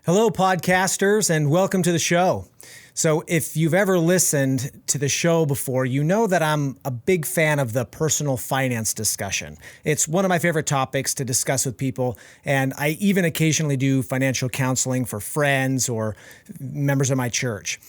Hello, podcasters, and welcome to the show. So if you've ever listened to the show before, you know that I'm a big fan of the personal finance discussion. It's one of my favorite topics to discuss with people, and I even occasionally do financial counseling for friends or members of my church.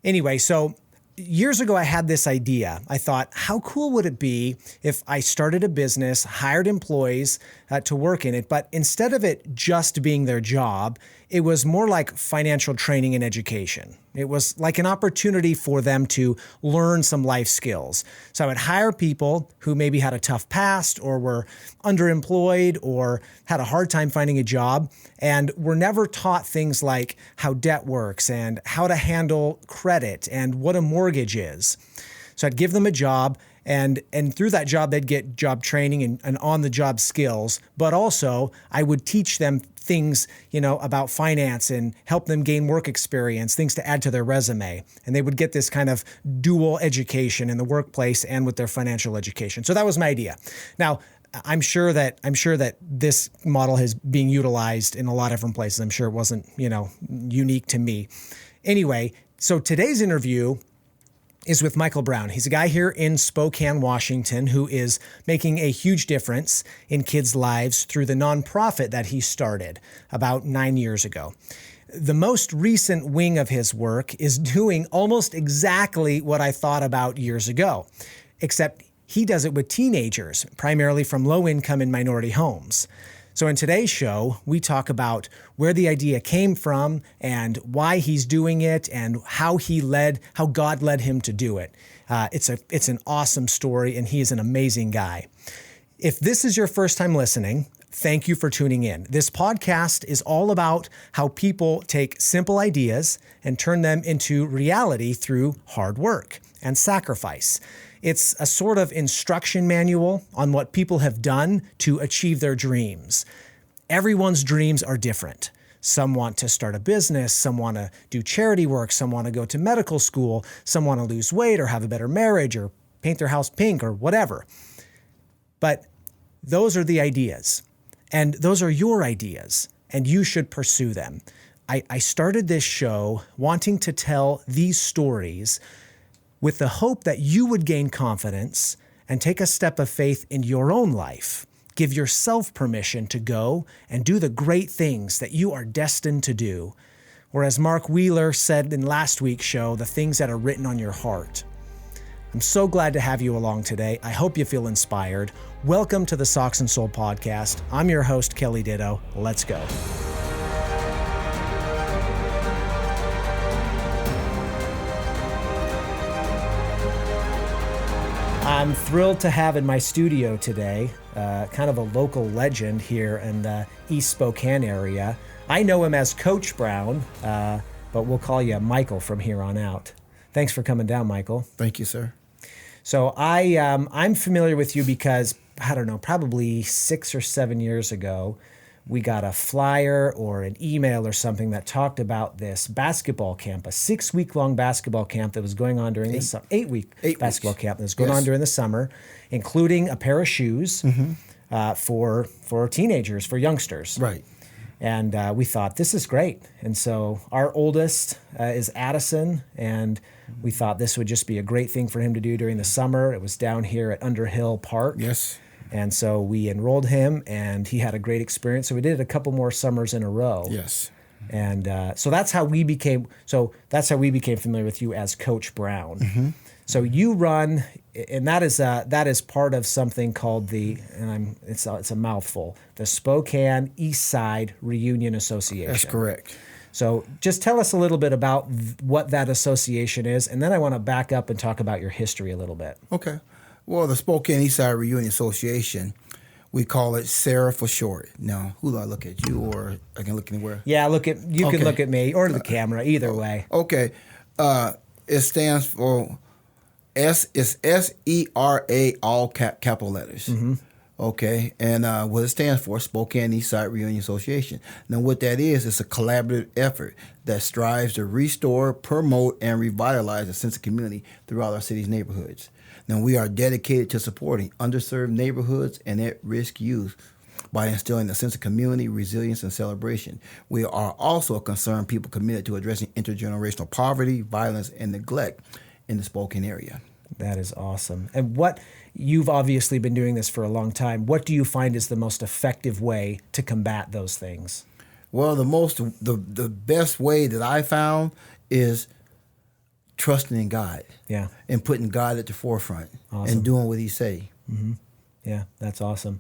Anyway, so years ago, I had this idea. I thought, how cool would it be if I started a business, hired employees to work in it, but instead of it just being their job, it was more like financial training and education. It was like an opportunity for them to learn some life skills. So I would hire people who maybe had a tough past or were underemployed or had a hard time finding a job and were never taught things like how debt works and how to handle credit and what a mortgage is. So I'd give them a job, and through that job, they'd get job training and on-the-job skills, but also I would teach them things, about finance and help them gain work experience, things to add to their resume. And they would get this kind of dual education in the workplace and with their financial education. So that was my idea. Now, I'm sure that this model is being utilized in a lot of different places. I'm sure it wasn't, unique to me. Anyway, so today's interview is with Michael Brown. He's a guy here in Spokane, Washington, who is making a huge difference in kids' lives through the nonprofit that he started about 9 years ago. The most recent wing of his work is doing almost exactly what I thought about years ago, except he does it with teenagers, primarily from low-income and minority homes. So in today's show, we talk about where the idea came from and why he's doing it and how God led him to do it. It's an awesome story, and he is an amazing guy. If this is your first time listening, thank you for tuning in. This podcast is all about how people take simple ideas and turn them into reality through hard work and sacrifice. It's a sort of instruction manual on what people have done to achieve their dreams. Everyone's dreams are different. Some want to start a business, some want to do charity work, some want to go to medical school, some want to lose weight or have a better marriage or paint their house pink or whatever. But those are the ideas, and those are your ideas, and you should pursue them. I started this show wanting to tell these stories with the hope that you would gain confidence and take a step of faith in your own life. Give yourself permission to go and do the great things that you are destined to do. Or as Mark Wheeler said in last week's show, the things that are written on your heart. I'm so glad to have you along today. I hope you feel inspired. Welcome to the Socks and Soul Podcast. I'm your host, Kelly Ditto. Let's go. I'm thrilled to have in my studio today kind of a local legend here in the East Spokane area. I know him as Coach Brown, but we'll call you Michael from here on out. Thanks for coming down, Michael. Thank you, sir. So I'm familiar with you because, probably 6 or 7 years ago, we got a flyer or an email or something that talked about this basketball camp, a 6-week-long basketball camp that was going on during the summer, 8-week basketball camp that was going on during the summer, including a pair of shoes for teenagers, for youngsters. Right. And we thought, this is great. And so our oldest is Addison, and we thought this would just be a great thing for him to do during the summer. It was down here at Underhill Park. Yes. And so we enrolled him, and he had a great experience. So we did it a couple more summers in a row. Yes. And so that's how we became familiar with you as Coach Brown. Mm-hmm. So you run, and that is part of something called it's a mouthful, the Spokane East Side Reunion Association. That's correct. So just tell us a little bit about what that association is, and then I want to back up and talk about your history a little bit. Okay. Well, the Spokane East Side Reunion Association, we call it SERA for short. Now, who do I look at, you or I can look anywhere? Yeah, you can look at me or the camera, either way. Okay. It stands for SERA, all capital letters. Mm-hmm. Okay, and what it stands for, Spokane East Side Reunion Association. Now, what that is, it's a collaborative effort that strives to restore, promote, and revitalize a sense of community throughout our city's neighborhoods. Now, we are dedicated to supporting underserved neighborhoods and at-risk youth by instilling a sense of community, resilience, and celebration. We are also a concerned people committed to addressing intergenerational poverty, violence, and neglect in the Spokane area. That is awesome. And you've obviously been doing this for a long time. What do you find is the most effective way to combat those things? Well, the best way that I found is trusting in God. Yeah. And putting God at the forefront. Awesome. And doing what he say. Mm-hmm. Yeah, that's awesome.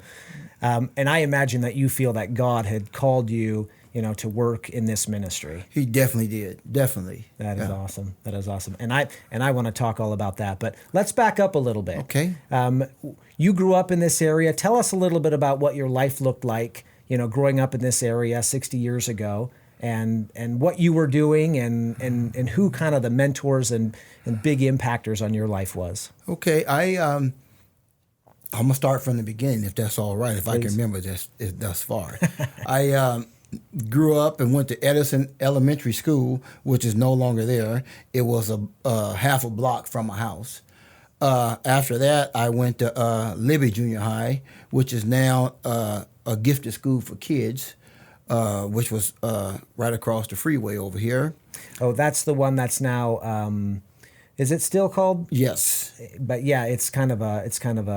And I imagine that you feel that God had called you, to work in this ministry. He definitely did. Definitely. That is awesome. That is awesome. And I want to talk all about that, but let's back up a little bit. Okay. You grew up in this area. Tell us a little bit about what your life looked like, growing up in this area 60 years ago, and what you were doing, and who kind of the mentors and big impactors on your life was. Okay. I'm gonna start from the beginning, if that's all right. If Please. I can remember this thus far. I grew up and went to Edison Elementary School, which is no longer there. It was a half a block from my house. After that, I went to Libby Junior High, which is now a gifted school for kids, which was right across the freeway over here. Oh, that's the one that's now. Is it still called? Yes. But yeah, it's kind of a. It's kind of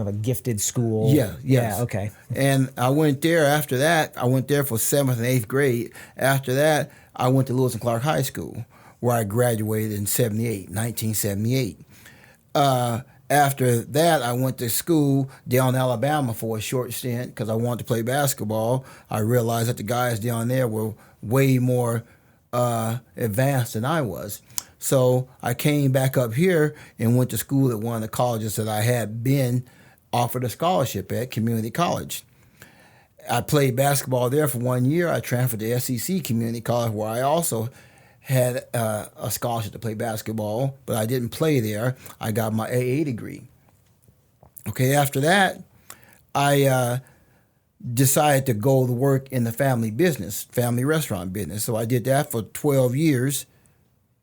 a gifted school. Yeah. Yes. Yeah. Okay. And I went there after that. I went there for 7th and 8th grade. After that, I went to Lewis and Clark High School, where I graduated in 1978. After that, I went to school down in Alabama for a short stint because I wanted to play basketball. I realized that the guys down there were way more advanced than I was. So I came back up here and went to school at one of the colleges that I had been offered a scholarship at, community college. I played basketball there for 1 year. I transferred to SEC Community College, where I also had a scholarship to play basketball, but I didn't play there. I got my AA degree. Okay, after that, I decided to go to work in the family restaurant business. So I did that for 12 years,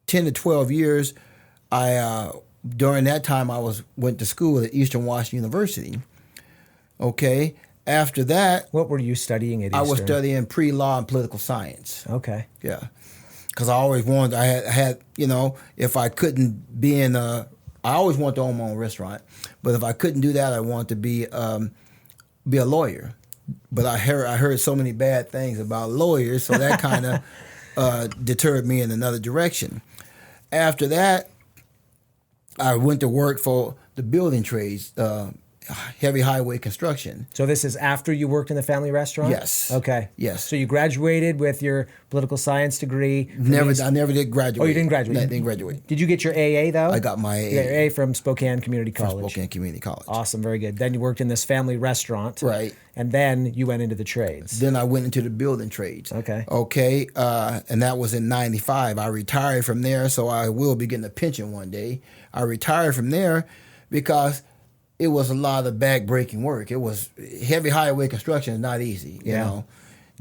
10 to 12 years. During that time, I went to school at Eastern Washington University. Okay. After that, what were you studying at Eastern? I was studying pre-law and political science. Okay. Yeah. Because I always wanted, I had, if I couldn't be I always wanted to own my own restaurant. But if I couldn't do that, I wanted to be a lawyer. But I heard so many bad things about lawyers, so that kind of deterred me in another direction. After that, I went to work for the building trades, heavy highway construction. So this is after you worked in the family restaurant? Yes. Okay. Yes. So you graduated with your political science degree? I never did graduate. Oh, you didn't graduate? I didn't graduate. Did you get your AA, though? I got my AA. You got your AA from Spokane Community College. From Spokane Community College. Awesome, very good. Then you worked in this family restaurant. Right. And then you went into the trades. Then I went into the building trades. Okay. Okay, and that was in 95. I retired from there, so I will be getting a pension one day. I retired from there because it was a lot of back-breaking work. It was heavy highway construction is not easy. You know,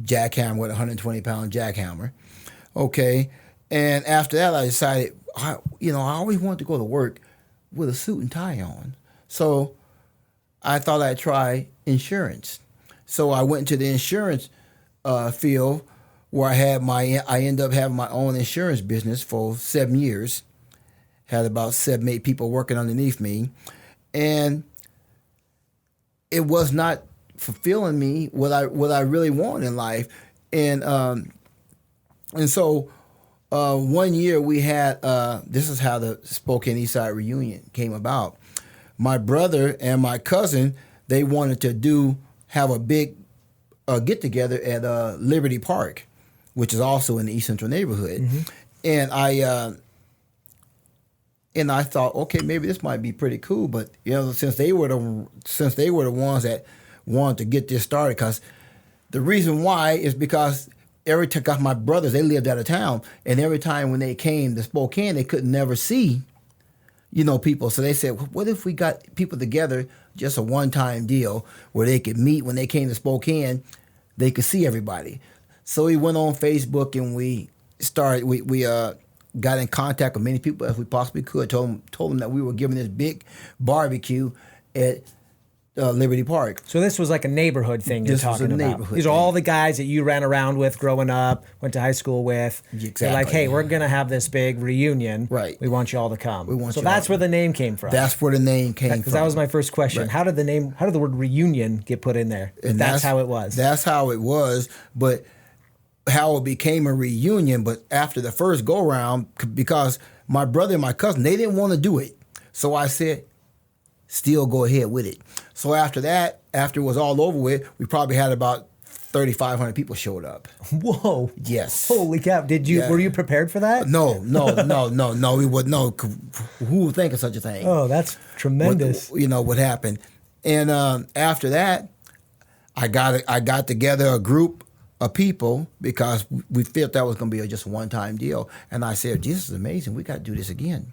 jackhammer with a 120-pound jackhammer. Okay, and after that, I decided, I always wanted to go to work with a suit and tie on. So I thought I'd try insurance. So I went into the insurance field where I ended up having my own insurance business for 7 years. Had about 7, 8 people working underneath me. And it was not fulfilling me what I really want in life. And so 1 year we had, this is how the Spokane Eastside reunion came about. My brother and my cousin, they wanted to have a big get-together at Liberty Park, which is also in the East Central neighborhood. Mm-hmm. And I thought, okay, maybe this might be pretty cool. But since they were the ones that wanted to get this started, because the reason why is because every time my brothers, they lived out of town, and every time when they came to Spokane, they could never see, people. So they said, what if we got people together, just a one-time deal where they could meet when they came to Spokane, they could see everybody. So we went on Facebook and we got in contact with many people as we possibly could. Told them that we were giving this big barbecue at Liberty Park. So this was like a neighborhood thing you're This was talking a about. neighborhood These are thing. all the guys that you ran around with growing up, went to high school with. Exactly. They're like, hey, we're going to have this big reunion. Right. We want you all to come. We want so you all that's to where the name came from. That's where the name came from. Because that was my first question. Right. How did the word reunion get put in there? And That's how it was. That's how it was, but how it became a reunion. But after the first go round, because my brother and my cousin, they didn't want to do it. So I said, still go ahead with it. So after that, after it was all over with, we probably had about 3,500 people showed up. Whoa. Yes. Holy cow. Were you prepared for that? No. We would no. Who would think of such a thing? Oh, that's tremendous. What happened. And after that, I got together a group of people because we felt that was going to be just a one-time deal. And I said, this is amazing. We got to do this again.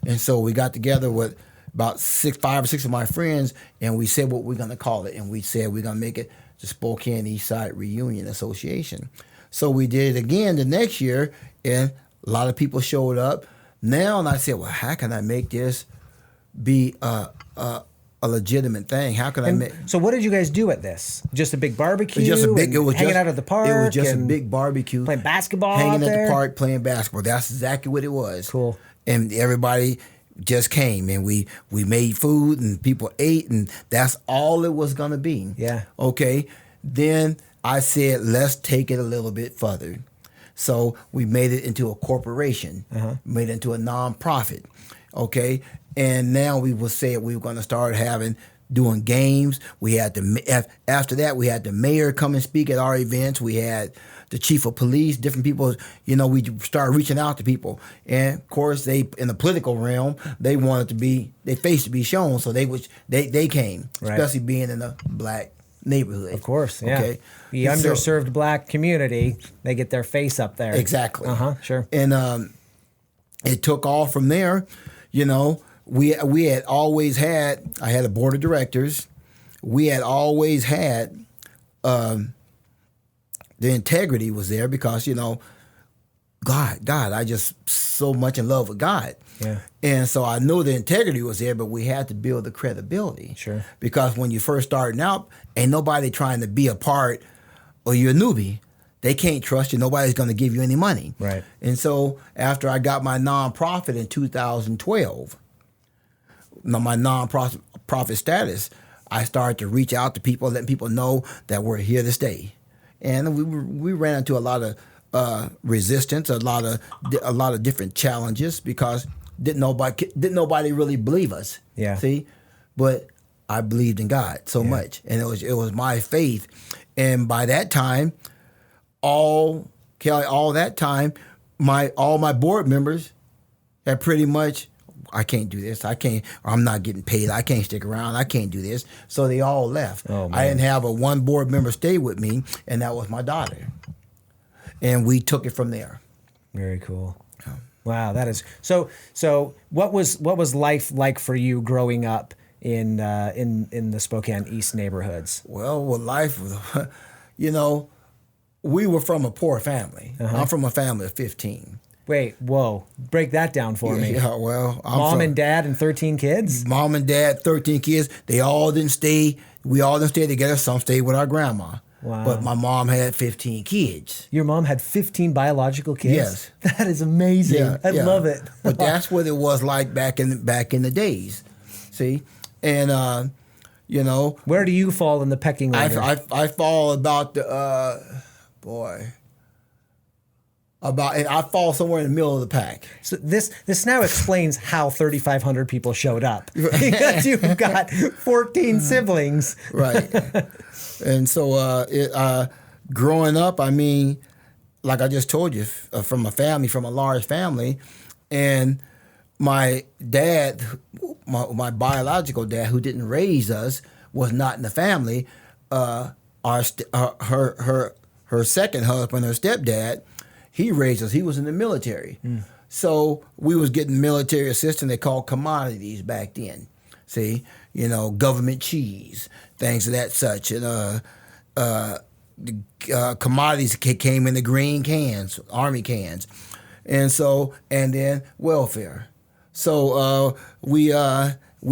And so we got together with about 5 or 6 of my friends, and we said what we're going to call it. And we said we're going to make it the Spokane Eastside Reunion Association. So we did it again the next year, and a lot of people showed up. Now, and I said, well, how can I make this be a legitimate thing? How can I make? So what did you guys do at this? Just a big barbecue? It was hanging out at the park? It was just a and big barbecue. playing basketball hanging out at there? the park playing basketball. That's exactly what it was. Cool. And everybody just came, and we made food, and people ate, and that's all it was going to be. Yeah. Okay. Then I said, let's take it a little bit further. So we made it into a corporation, made it into a nonprofit. Okay. And now we will say we were going to start doing games. We had after that, we had the mayor come and speak at our events. We had the chief of police, different people. We started reaching out to people, and of course, they in the political realm, they wanted their face to be shown, so they came, Right. especially being in a black neighborhood. Of course, yeah. Okay. The underserved black community, they get their face up there. Exactly. Sure. And it took off from there. We had always had. I had a board of directors. We had always had. The integrity was there because God, I just so much in love with God. Yeah. And so I knew the integrity was there, but we had to build the credibility. Sure. Because when you first starting out, ain't nobody trying to be a part, or you're a newbie. They can't trust you. Nobody's going to give you any money. Right. And so after I got my nonprofit in 2012, my nonprofit status, I started to reach out to people, letting people know that we're here to stay. And we ran into a lot of resistance, a lot of different challenges because didn't nobody really believe us. Yeah. See, but I believed in God so much, and it was my faith. And by that time, all that time, all my board members had pretty much, I can't do this. I can't. I'm not getting paid. I can't stick around. I can't do this. So they all left. Oh, man. I didn't have one board member stay with me, and that was my daughter. And we took it from there. Very cool. Wow, that is so. So, what was life like for you growing up in the Spokane East neighborhoods? Well, life was, we were from a poor family. I'm from a family of 15. Wait, whoa! Break that down for me. Yeah, well, Mom and dad and 13 kids. Mom and dad, 13 kids. They all didn't stay. We all didn't stay together. Some stayed with our grandma. Wow. But my mom had 15 kids. Your mom had 15 biological kids? Yes. That is amazing. I love it. But that's what it was like back in the days. See? And where do you fall in the pecking order? I fall about I fall somewhere in the middle of the pack. So this now explains how 3,500 people showed up. Because you've got 14 siblings. Right. And so growing up, I mean, like I just told you, from a large family, and my dad, my biological dad, who didn't raise us, was not in the family. Her second husband, her stepdad, he raised us. He was in the military. So we was getting military assistance. They called commodities back then. See, government cheese, things of that such. And commodities came in the green cans, Army cans. And then welfare. So we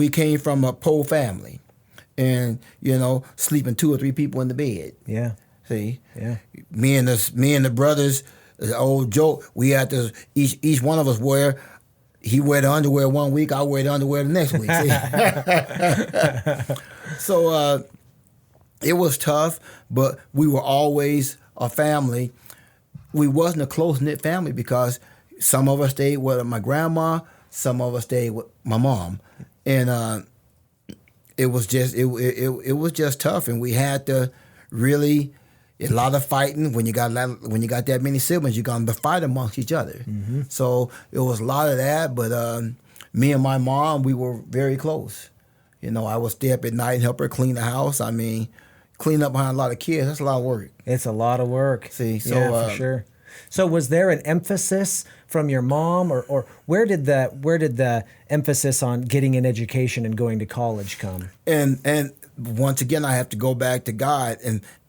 came from a poor family. and sleeping 2 or 3 people in the bed. Yeah. See, Yeah. me and the brothers, the old joke. We had to each one of us he wear the underwear one week, I wear the underwear the next week. So it was tough, but we were always a family. We wasn't a close-knit family because some of us stayed with my grandma, some of us stayed with my mom, and it was just tough, and we had to really a lot of fighting. When you got that many siblings, you're gonna fight amongst each other. Mm-hmm. So it was a lot of that, but me and my mom, we were very close. I would stay up at night and help her clean the house. I mean, clean up behind a lot of kids, that's a lot of work. It's a lot of work. See, so yeah, for sure. So was there an emphasis from your mom, or where did the emphasis on getting an education and going to college come? And once again, I have to go back to God,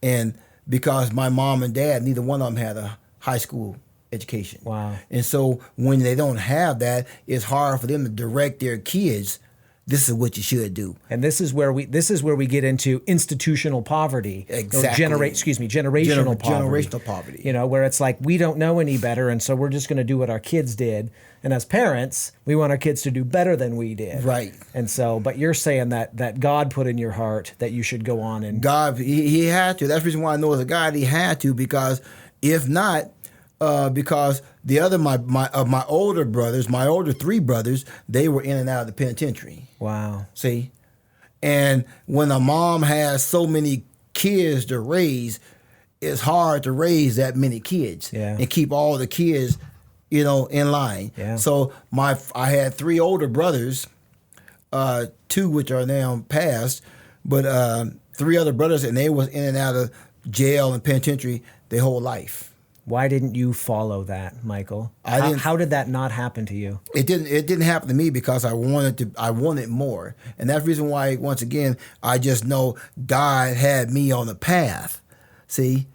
and because my mom and dad, neither one of them had a high school education. Wow. And so when they don't have that, it's hard for them to direct their kids. This is what you should do. And this is where we get into institutional poverty. Exactly. Generational poverty. Generational poverty. Where it's like we don't know any better, and so we're just going to do what our kids did. And as parents, we want our kids to do better than we did. Right. And so, but you're saying that God put in your heart that you should go on and God, he had to. That's the reason why I know as a God he had to, because if not, because the other my older brothers, my older 3 brothers, they were in and out of the penitentiary. Wow. See, and when a mom has so many kids to raise, it's hard to raise that many kids and keep all the kids, in line. Yeah. So I had 3 older brothers, 2 which are now passed, but 3 other brothers, and they was in and out of jail and penitentiary their whole life. Why didn't you follow that, Michael? How did that not happen to you? It didn't happen to me because I wanted more. And that's the reason why, once again, I just know God had me on the path. See?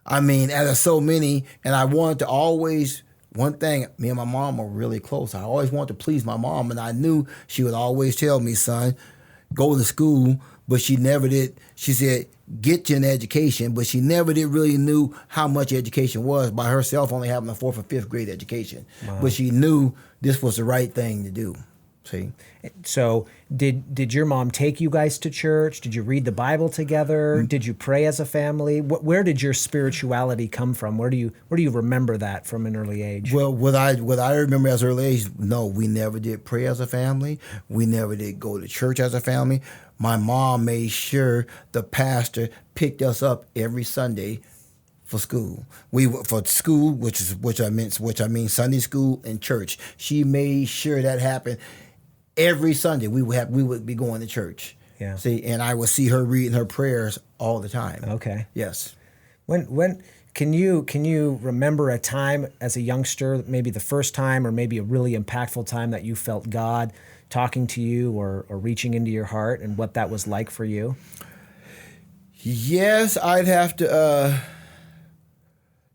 I mean, out of so many, and I wanted to always, one thing, me and my mom were really close. I always wanted to please my mom, and I knew she would always tell me, son, go to school, but she never did. She said, get you an education, but she never did really knew how much education was by herself, only having a 4th or 5th grade education. Wow. But she knew this was the right thing to do. See? So did your mom take you guys to church? Did you read the Bible together? Mm-hmm. Did you pray as a family? Where did your spirituality come from? Where do you remember that from an early age? Well, what I remember as early age, no, we never did pray as a family. We never did go to church as a family. My mom made sure the pastor picked us up every Sunday for school. Which I mean Sunday school and church. She made sure that happened every Sunday. We would be going to church. Yeah. See, and I would see her reading her prayers all the time. Okay. Yes. When can you remember a time as a youngster, maybe the first time or maybe a really impactful time that you felt God talking to you or reaching into your heart, and what that was like for you? Yes, I'd have to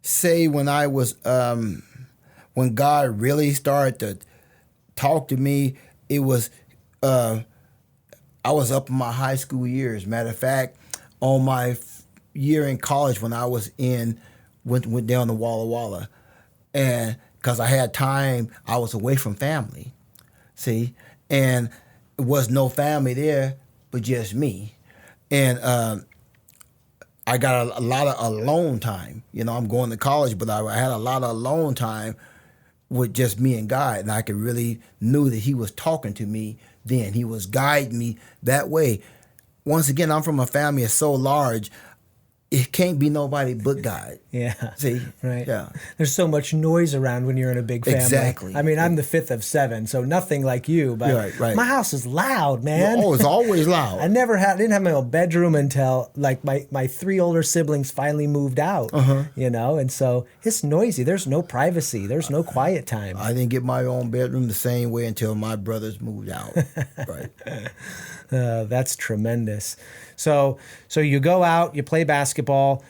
say when I was when God really started to talk to me, it was I was up in my high school years. Matter of fact, on my year in college when I was went down to Walla Walla, and because I had time, I was away from family. See, and it was no family there but just me, and I got a lot of alone time. I'm going to college, but I had a lot of alone time with just me and God, and I could really knew that He was talking to me then. He was guiding me that way. Once again, I'm from a family that's so large, it can't be nobody but God. Yeah. See? Right. Yeah. There's so much noise around when you're in a big family. Exactly. I mean, I'm the 5th of 7, so nothing like you, but right. my house is loud, man. Oh, it's always loud. I didn't have my own bedroom until like my 3 older siblings finally moved out, and so it's noisy. There's no privacy. There's no quiet time. I didn't get my own bedroom the same way until my brothers moved out. Right. That's tremendous. So you go out, you play basketball,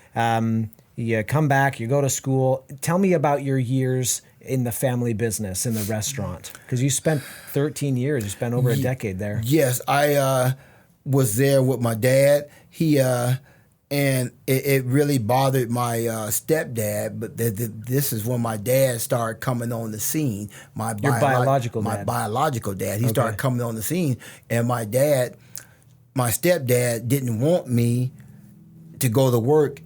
you come back, you go to school. Tell me about your years in the family business, in the restaurant, because you spent 13 years. You spent over a decade there. Yes, was there with my dad. He and it really bothered my stepdad. But this is when my dad started coming on the scene. Your biological dad. My biological dad. He started coming on the scene, and my stepdad didn't want me to go to work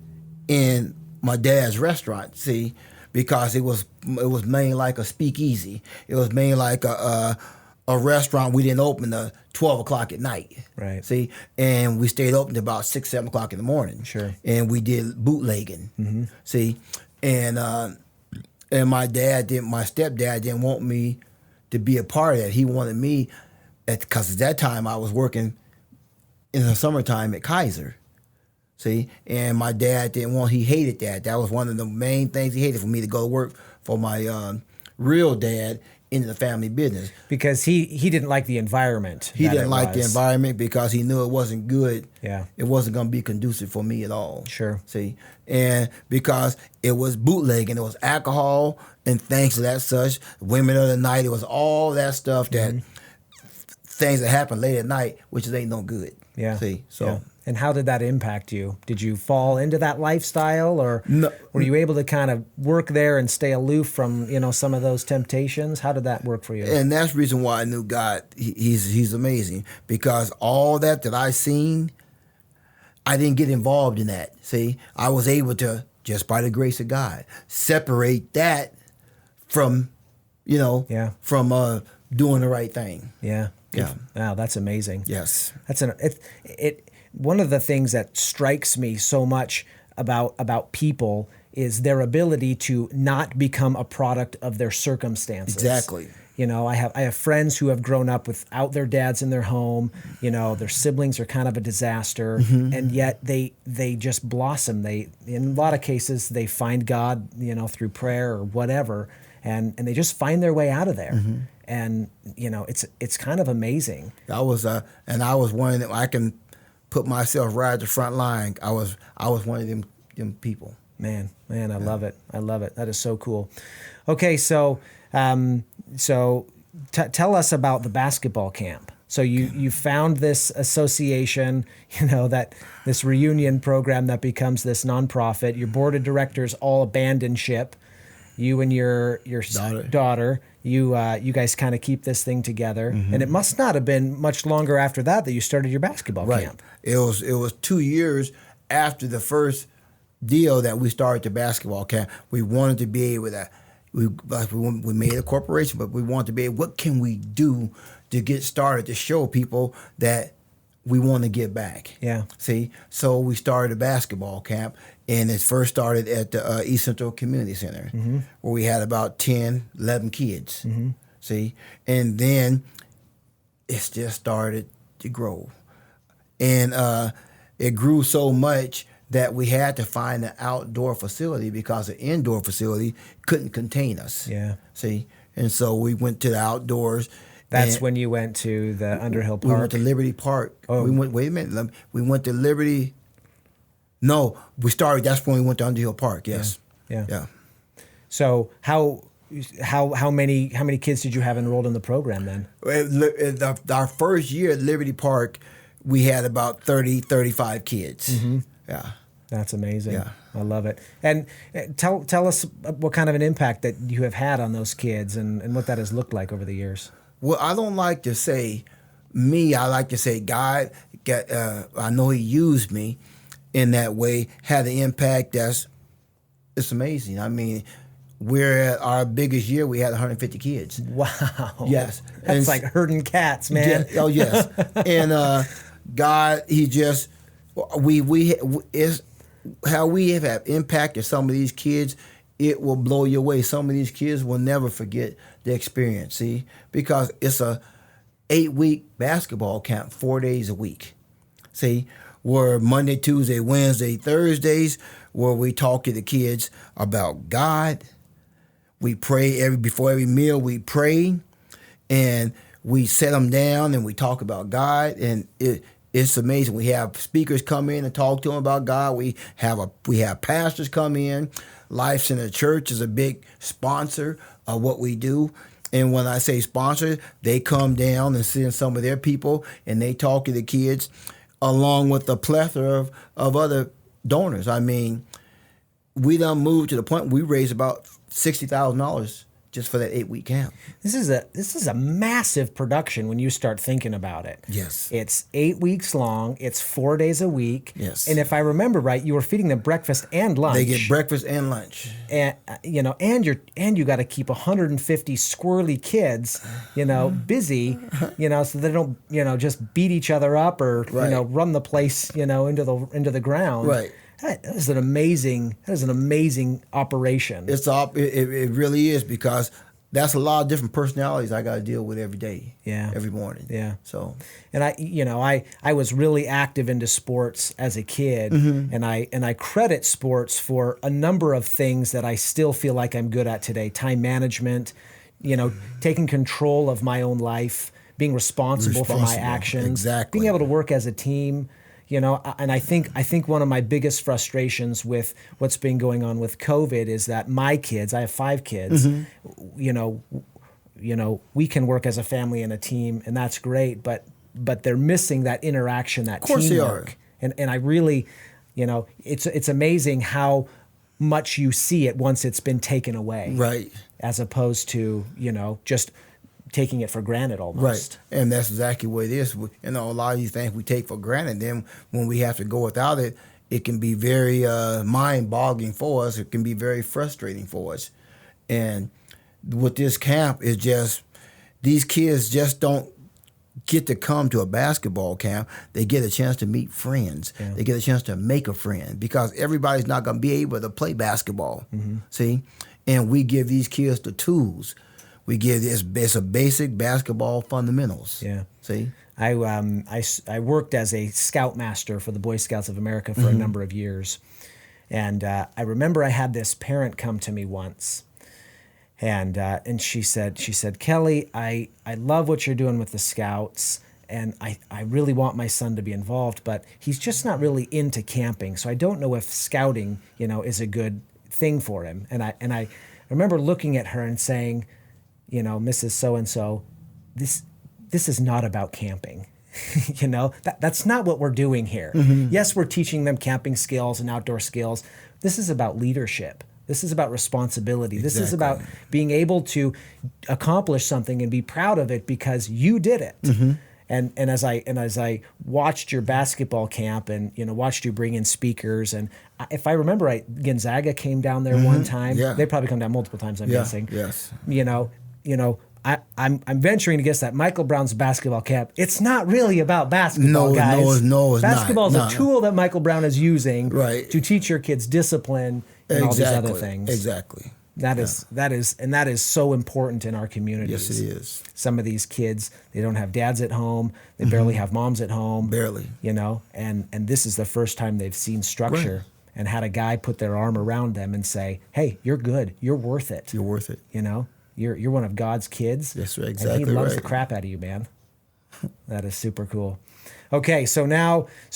in my dad's restaurant. See, because it was mainly like a speakeasy. It was mainly like a restaurant. We didn't open at 12 o'clock at night. Right. See, and we stayed open to about 6, 7 o'clock in the morning. Sure. And we did bootlegging. Mm-hmm. See, and my stepdad didn't want me to be a part of that. He wanted me, because at that time I was working in the summertime at Kaiser. See, and my dad he hated that. That was one of the main things he hated, for me to go to work for my real dad into the family business. Because he didn't like the environment. He didn't like the environment because he knew it wasn't good. Yeah. It wasn't going to be conducive for me at all. Sure. See, and because it was bootlegging, it was alcohol and things of that such, women of the night, it was all that stuff that things that happen late at night, which ain't no good. Yeah. See, so. Yeah. And how did that impact you? Did you fall into that lifestyle, or were you able to kind of work there and stay aloof from, some of those temptations? How did that work for you? And that's the reason why I knew God. He's amazing, because all that I seen, I didn't get involved in that. See, I was able to, just by the grace of God, separate that from, from doing the right thing. Yeah. Yeah. Wow, that's amazing. Yes. That's one of the things that strikes me so much about people is their ability to not become a product of their circumstances. Exactly. I have friends who have grown up without their dads in their home. Their siblings are kind of a disaster, and yet they just blossom. In a lot of cases, they find God, through prayer or whatever, and they just find their way out of there. And it's kind of amazing. I was one of them. I can put myself right at the front line. I was one of them people. Man, I love it. I love it. That is so cool. Okay, so tell us about the basketball camp. So you found this association, that this reunion program that becomes this nonprofit. Your board of directors all abandoned ship. You and your daughter. You guys kind of keep this thing together, and it must not have been much longer after that you started your basketball camp. It was 2 years after the first deal that we started the basketball camp. We wanted to be able to. We made a corporation, but we wanted to be able. What can we do to get started to show people that we want to give back? Yeah. See, so we started a basketball camp, and it first started at the East Central Community Center, where we had about 10, 11 kids. See, and then it just started to grow, and it grew so much that we had to find an outdoor facility because the indoor facility couldn't contain us. Yeah. See, and so we went to the outdoors. That's when you went to the Underhill Park? We went to Liberty Park. Oh. Wait a minute. We went to Liberty. No, that's when we went to Underhill Park, yes. Yeah. So how many kids did you have enrolled in the program then? Our first year at Liberty Park, we had about 30, 35 kids. Yeah. That's amazing. Yeah. I love it. And tell us what kind of an impact that you have had on those kids and what that has looked like over the years. Well, I don't like to say me. I like to say God. I know He used me in that way, had an impact it's amazing. I mean, we're at our biggest year, we had 150 kids. Wow. Yes. That's like herding cats, man. Yeah, oh, yes. And God, He just, it's how we have impacted some of these kids. It will blow you away. Some of these kids will never forget the experience, see? Because it's a 8-week basketball camp, 4 days a week. See? Where Monday, Tuesday, Wednesday, Thursdays, where we talk to the kids about God. We pray before every meal, we pray, and we set them down and we talk about God, and it's amazing. We have speakers come in and talk to them about God. We have pastors come in. Life Center Church is a big sponsor of what we do, And when I say sponsor, they come down and send some of their people, and they talk to the kids, along with a plethora of other donors. I mean, we done moved to the point we raised about $60,000 just for that 8-week camp. This is a massive production when you start thinking about it. Yes. It's 8 weeks long. It's 4 days a week. Yes. And if I remember right, you were feeding them breakfast and lunch. They get breakfast and lunch. And you got to keep 150 squirrely kids, busy, so they don't, just beat each other up or Right. run the place, into the ground. Right. That is an amazing operation. It really is, because that's a lot of different personalities I got to deal with every day. Yeah. Every morning. Yeah. So. And I was really active into sports as a kid, and I credit sports for a number of things that I still feel like I'm good at today. Time management, taking control of my own life, being responsible for my actions, exactly. being able to work as a team. And I think one of my biggest frustrations with what's been going on with COVID is that my kids, I have 5 kids, we can work as a family and a team, and that's great, but they're missing that interaction, that teamwork. Of course they are. And I really, it's amazing how much you see it once it's been taken away. Right. As opposed to, just taking it for granted almost. Right. And that's exactly what it is. A lot of these things we take for granted, then when we have to go without it, it can be very mind-boggling for us. It can be very frustrating for us. And with this camp, is just these kids just don't get to come to a basketball camp. They get a chance to meet friends. Yeah. They get a chance to make a friend, because everybody's not going to be able to play basketball. See? And we give these kids the tools. We give it's a basic basketball fundamentals. Yeah. See? I worked as a scoutmaster for the Boy Scouts of America for a number of years. And I remember I had this parent come to me once. And she said, Kelly, I love what you're doing with the Scouts, and I really want my son to be involved, but he's just not really into camping. So I don't know if scouting, is a good thing for him. And I remember looking at her and saying, Mrs. So-and-so, this is not about camping. That's not what we're doing here. Yes, we're teaching them camping skills and outdoor skills. This is about leadership. This is about responsibility. This is about being able to accomplish something and be proud of it because you did it. And as I watched your basketball camp and watched you bring in speakers, and if I remember right, Gonzaga came down there one time. Yeah. They probably come down multiple times, I'm guessing. Yes. I'm venturing to guess that Michael Brown's basketball camp, it's not really about basketball, guys. No, it's basketball not. is a tool that Michael Brown is using to teach your kids discipline and all these other things. Exactly. That is so important in our communities. Yes, it is. Some of these kids, they don't have dads at home. They barely have moms at home. Barely. And this is the first time they've seen structure and had a guy put their arm around them and say, hey, you're good. You're worth it. You're worth it. You're one of God's kids. That's exactly right. And he loves the crap out of you, man. That is super cool. Okay, so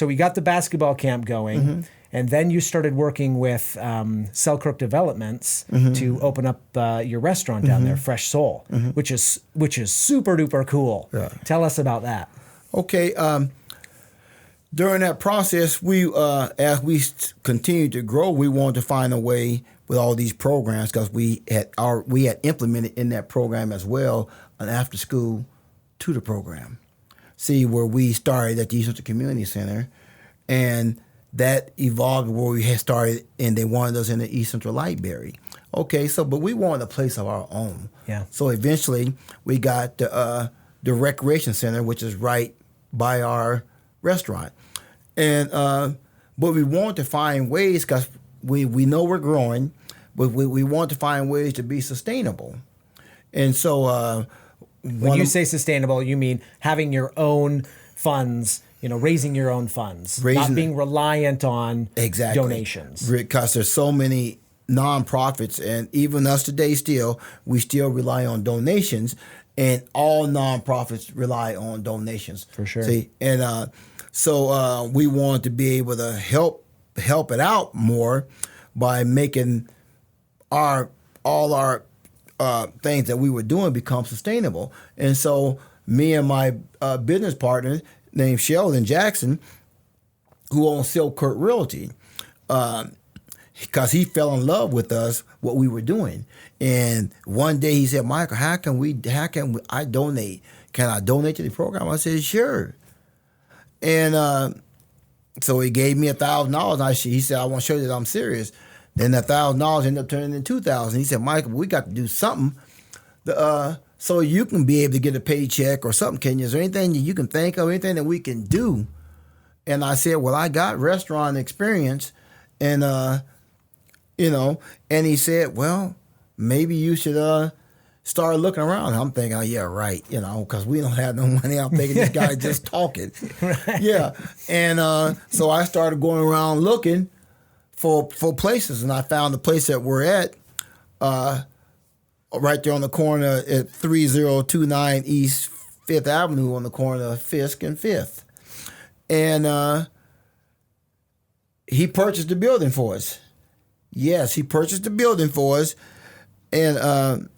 we got the basketball camp going, and then you started working with Selkirk Developments to open up your restaurant down there, Fresh Soul, which is super duper cool. Yeah. Tell us about that. Okay. During that process, as we continued to grow, we wanted to find a way with all these programs, because we had implemented in that program as well an after-school tutor program. See, where we started at the East Central Community Center, and that evolved where we had started, and they wanted us in the East Central Library. Okay, but we wanted a place of our own. Yeah. So eventually, we got the Recreation Center, which is right by our restaurant. And but we want to find ways, because we know we're growing, but we want to find ways to be sustainable. And so when you say sustainable, you mean having your own funds, raising your own funds, not being reliant on donations. Because there's so many nonprofits, and even us today we still rely on donations, and all nonprofits rely on donations. For sure. See, and so we wanted to be able to help it out more by making all our things that we were doing become sustainable. And so me and my business partner named Sheldon Jackson, who owns Silk Court Realty, because he fell in love with us, what we were doing. And one day he said, Michael, how can I donate? Can I donate to the program? I said, sure. And so he gave me $1,000. He said, I want to show you that I'm serious. Then that $1,000 ended up turning into $2,000. He said, Michael, we got to do something so you can be able to get a paycheck or something. Can you? Is there anything you can think of, anything that we can do? And I said, well, I got restaurant experience. And, and he said, well, maybe you should start looking around. I'm thinking, oh, yeah, right, because we don't have no money. I'm thinking this guy just talking. Right. Yeah. And so I started going around looking for places, and I found the place that we're at right there on the corner at 3029 East 5th Avenue on the corner of Fisk and 5th. And he purchased the building for us. Yes, he purchased the building for us. And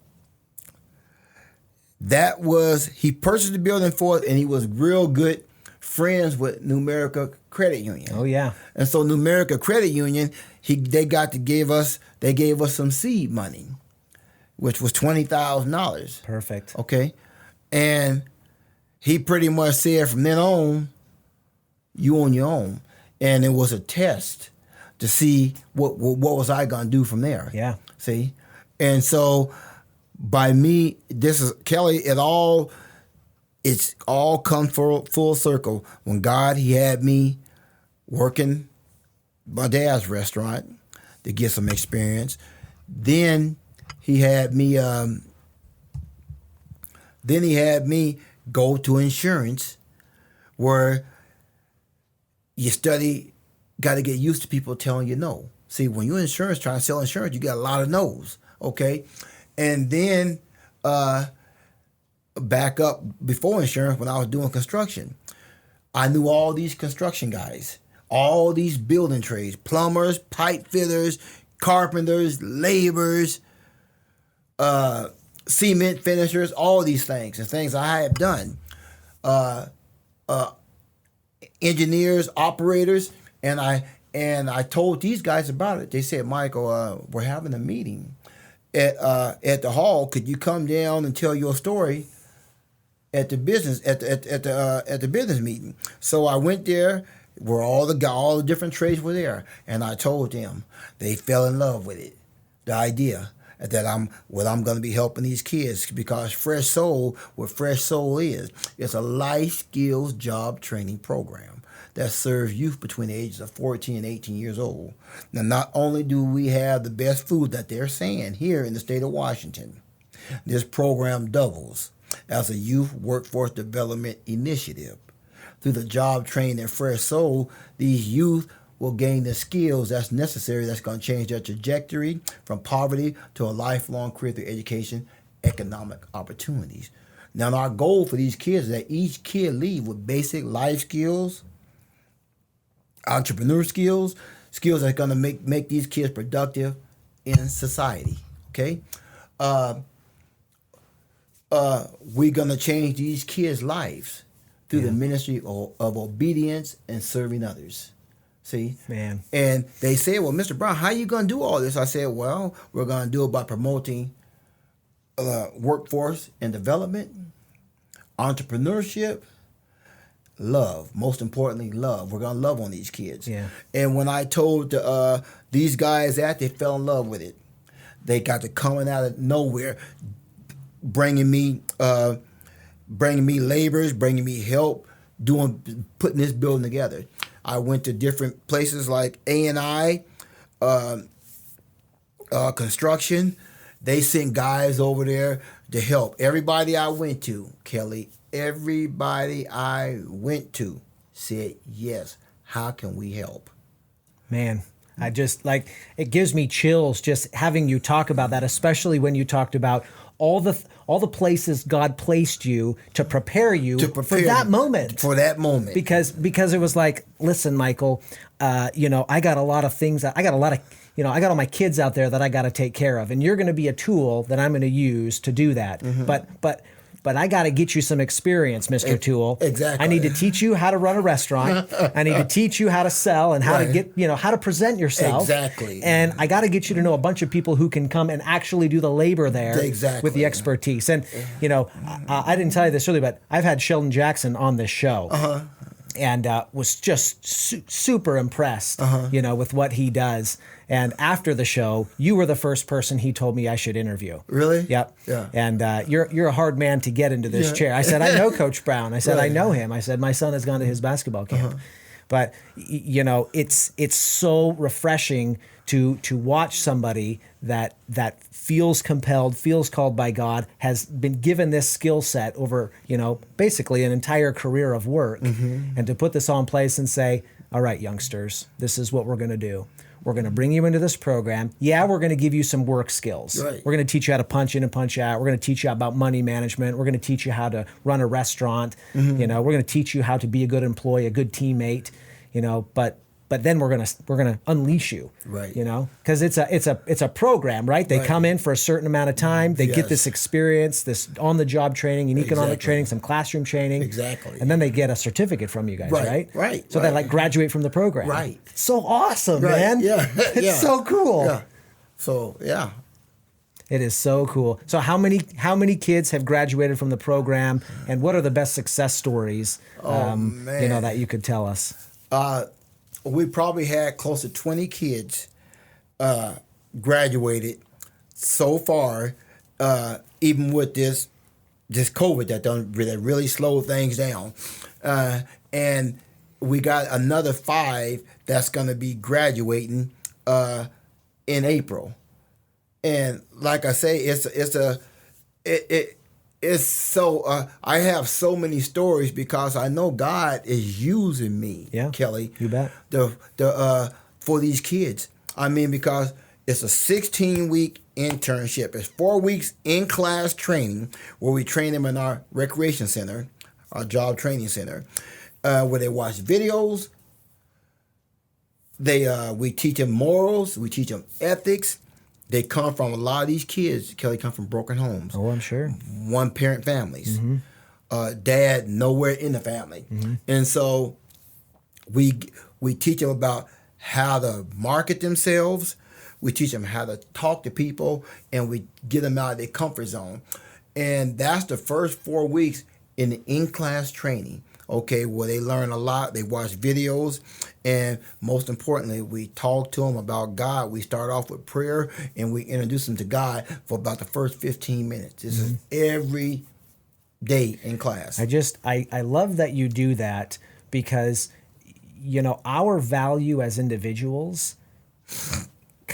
he purchased the building for us, and he was real good friends with Numerica Credit Union. Oh, yeah. And so Numerica Credit Union, they gave us some seed money, which was $20,000. Perfect. Okay. And he pretty much said from then on, you on your own. And it was a test to see what was I going to do from there. Yeah. See? And so by me, this is Kelly, it's all come full circle. When God, he had me working my dad's restaurant to get some experience. Then he had me go to insurance, where you got to get used to people telling you no. See, when you're in insurance, trying to sell insurance, you got a lot of no's, okay? And then back up before insurance, when I was doing construction, I knew all these construction guys, all these building trades, plumbers, pipe fitters, carpenters, laborers, cement finishers, all these things and things I have done. Engineers, operators, and I told these guys about it. They said, Michael, we're having a meeting at the hall. Could you come down and tell your story at the business at the business meeting? So I went there, where all the different trades were there, and I told them. They fell in love with it, the idea that I'm going to be helping these kids, because Fresh Soul, what Fresh Soul is, it's a life skills job training program that serves youth between the ages of 14 and 18 years old. Now, not only do we have the best food that they're saying here in the state of Washington, this program doubles as a youth workforce development initiative. Through the job training at Fresh Soul, these youth will gain the skills that's necessary, that's going to change their trajectory from poverty to a lifelong career through education, economic opportunities. Now, our goal for these kids is that each kid leave with basic life skills, entrepreneur skills that are going to make these kids productive in society, okay? We're going to change these kids' lives through the ministry of obedience and serving others. See? Man. And they say, well, Mr. Brown, how are you going to do all this? I said, well, we're going to do it by promoting workforce and development, entrepreneurship, love. Most importantly, love. We're going to love on these kids. Yeah. And when I told these guys that, they fell in love with it. They got to coming out of nowhere, bringing me laborers, bringing me help, putting this building together. I went to different places like A&I, construction. They sent guys over there to help. Everybody I went to, Kelly, everybody I went to said, yes, how can we help? Man, I just it gives me chills just having you talk about that, especially when you talked about all the places God placed you to prepare you for that moment. For that moment. Because it was like, listen, Michael, I got a lot of things. I got a lot of I got all my kids out there that I got to take care of, and you're going to be a tool that I'm going to use to do that. But I got to get you some experience, Mr. Tool. Exactly. I need to teach you how to run a restaurant. I need to teach you how to sell and how to get, how to present yourself. Exactly. And I got to get you to know a bunch of people who can come and actually do the labor there with the expertise. And, I didn't tell you this earlier, but I've had Sheldon Jackson on this show. And was just super impressed, with what he does. And after the show, you were the first person he told me I should interview. Really? Yep. Yeah. And you're a hard man to get into this chair. I said, I know Coach Brown. I said, I know him. I said, my son has gone to his basketball camp. But it's so refreshing to watch somebody that feels compelled, feels called by God, has been given this skill set over, basically an entire career of work, and to put this all in place and say, all right, youngsters, this is what we're going to do. We're going to bring you into this program. Yeah, we're going to give you some work skills. Right. We're going to teach you how to punch in and punch out. We're going to teach you about money management. We're going to teach you how to run a restaurant. We're going to teach you how to be a good employee, a good teammate. But then we're gonna unleash you, right? Because it's a program, right? They come in for a certain amount of time. They get this experience, this on the job training, and economic training, some classroom training, and then they get a certificate from you guys, right? Right. So they graduate from the program, right? So awesome, man! Yeah, it's so cool. Yeah. So yeah. It is so cool. So how many kids have graduated from the program, and what are the best success stories? That you could tell us. We probably had close to 20 kids graduated so far, even with this COVID that really slowed things down. And we got another 5 that's going to be graduating in April. And like I say, it's so I have so many stories because I know God is using me, Kelly. You bet. For these kids. I mean, because it's a 16-week internship. It's 4 weeks in class training where we train them in our recreation center, our job training center, where they watch videos. We teach them morals. We teach them ethics. They come from, a lot of these kids, Kelly, come from broken homes. Oh, I'm sure. One-parent families. Dad nowhere in the family. And so we teach them about how to market themselves. We teach them how to talk to people, and we get them out of their comfort zone. And that's the first 4 weeks in the in-class training, where they learn a lot. They watch videos, and most importantly, we talk to them about God. We start off with prayer, and we introduce them to God for about the first 15 minutes. This is every day in class. I love that you do that because, our value as individuals,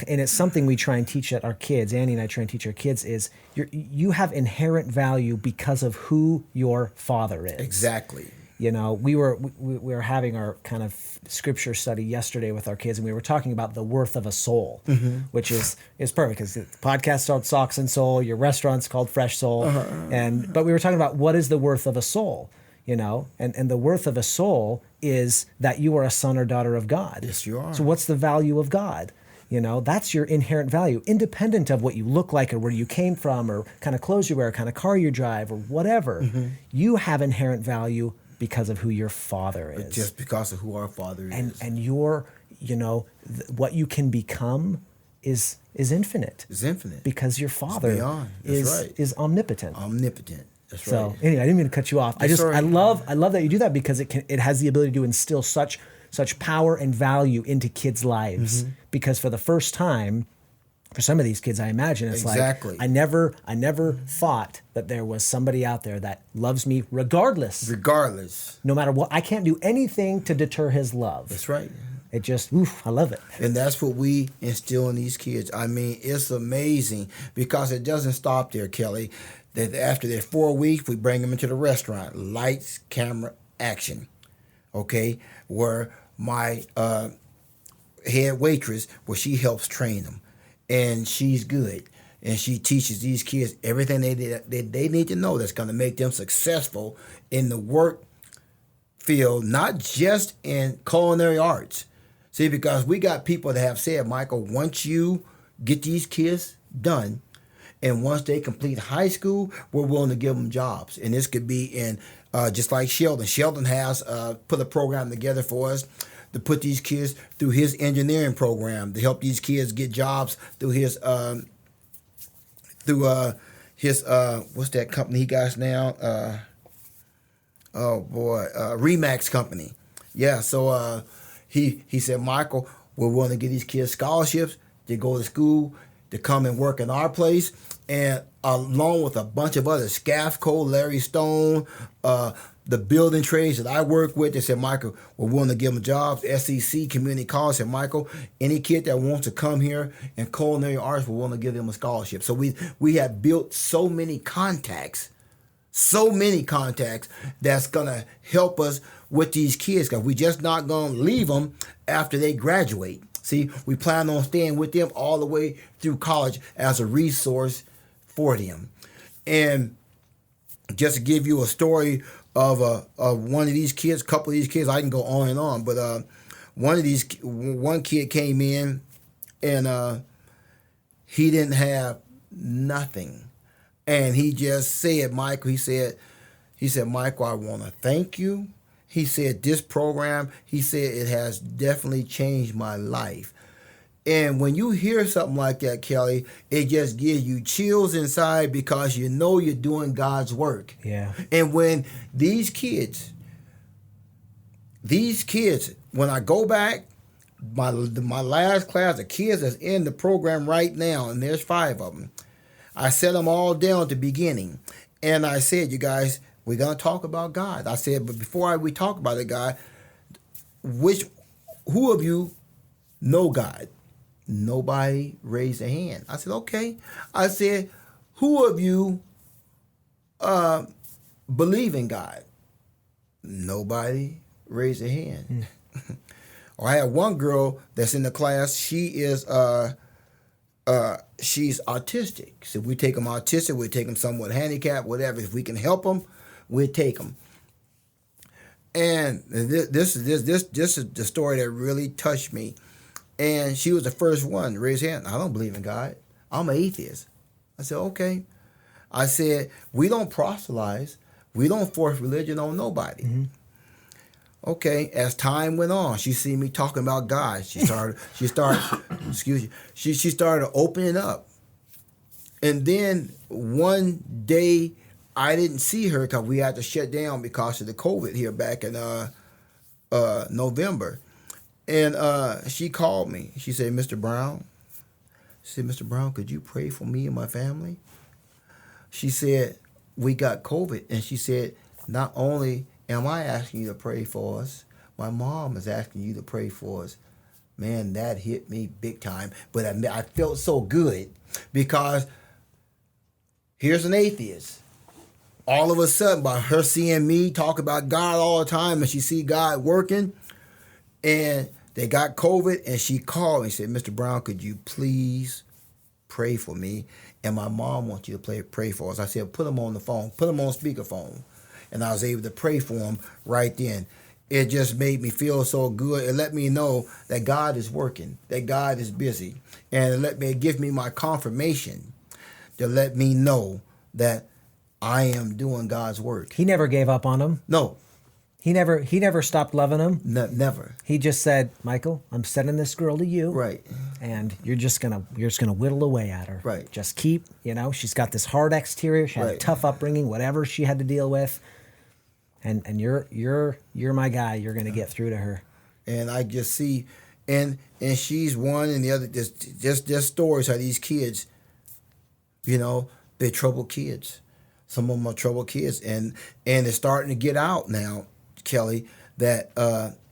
and it's something we try and teach at our kids, Annie and I try and teach our kids, is you have inherent value because of who your father is. Exactly. We were having our kind of scripture study yesterday with our kids, and we were talking about the worth of a soul, which is perfect because the podcast is called Socks and Soul, your restaurant's called Fresh Soul, but we were talking about what is the worth of a soul, and the worth of a soul is that you are a son or daughter of God. Yes, you are. So what's the value of God? That's your inherent value, independent of what you look like or where you came from or kind of clothes you wear, kind of car you drive or whatever. You have inherent value because of who your father is. Just because of who our father is. And your, what you can become is infinite. It's infinite. Because your father is omnipotent. Omnipotent. That's right. So anyway, I didn't mean to cut you off. I love that you do that because it has the ability to instill such power and value into kids' lives. Because for the first time, for some of these kids, I imagine it's like I never thought that there was somebody out there that loves me regardless. No matter what, I can't do anything to deter his love. That's right. It just, I love it. And that's what we instill in these kids. I mean, it's amazing because it doesn't stop there, Kelly. That after their 4 weeks, we bring them into the restaurant. Lights, camera, action. Where my head waitress, where she helps train them. And she's good. And she teaches these kids everything they need to know that's going to make them successful in the work field, not just in culinary arts. See, because we got people that have said, Michael, once you get these kids done, and once they complete high school, we're willing to give them jobs. And this could be in just like Sheldon. Sheldon has put a program together for us to put these kids through his engineering program to help these kids get jobs through his what's that company he got now? Remax company. Yeah. So he said, Michael, we're willing to give these kids scholarships to go to school, to come and work in our place, and along with a bunch of other Scafco, Larry Stone, the building trades that I work with, they said, Michael, we're willing to give them jobs. SEC Community College said, Michael, any kid that wants to come here in culinary arts, we're willing to give them a scholarship. So we have built so many contacts that's going to help us with these kids, because we just not going to leave them after they graduate. See, we plan on staying with them all the way through college as a resource for them. And just to give you a story of one of these kids, couple of these kids, I can go on and on, but one kid came in and he didn't have nothing. And he just said, Michael, he said, Michael, I want to thank you. He said, this program, he said, it has definitely changed my life. And when you hear something like that, Kelly, it just gives you chills inside, because you know you're doing God's work. Yeah. And when these kids, when I go back, my last class of kids that's in the program right now, and there's 5 of them, I set them all down at the beginning. And I said, you guys, we're going to talk about God. I said, but before we talk about it, God, who of you know God? Nobody raised a hand. I said, okay. I said, who of you believe in God? Nobody raised a hand. Or I have one girl that's in the class. She is she's autistic. So we take them autistic, we take them somewhat handicapped, whatever. If we can help them, we take them. And this is the story that really touched me. And she was the first one to raise her hand. I don't believe in God. I'm an atheist. I said, okay. I said, we don't proselytize. We don't force religion on nobody. Mm-hmm. Okay, as time went on, she seen me talking about God. She started excuse me, she started opening up. And then one day I didn't see her because we had to shut down because of the COVID here back in November. And she called me. She said, Mr. Brown, could you pray for me and my family? She said, we got COVID. And she said, not only am I asking you to pray for us, my mom is asking you to pray for us. Man, that hit me big time. But I felt so good, because here's an atheist. All of a sudden, by her seeing me talk about God all the time, and she see God working, and they got COVID, and she called me and said, Mr. Brown, could you please pray for me? And my mom wants you to pray for us. I said, put them on the phone, put them on speakerphone. And I was able to pray for him right then. It just made me feel so good. It let me know that God is working, that God is busy. And it give me my confirmation to let me know that I am doing God's work. He never gave up on him. No. He never stopped loving him. Never. He just said, Michael, I'm sending this girl to you. Right. And you're just gonna whittle away at her. Right. Just keep, she's got this hard exterior. She had a tough upbringing, whatever she had to deal with. And you're my guy. You're gonna get through to her. And I just see, and she's one, and the other. Just stories how these kids, they're troubled kids. Some of them are troubled kids, and it's starting to get out now, Kelly. That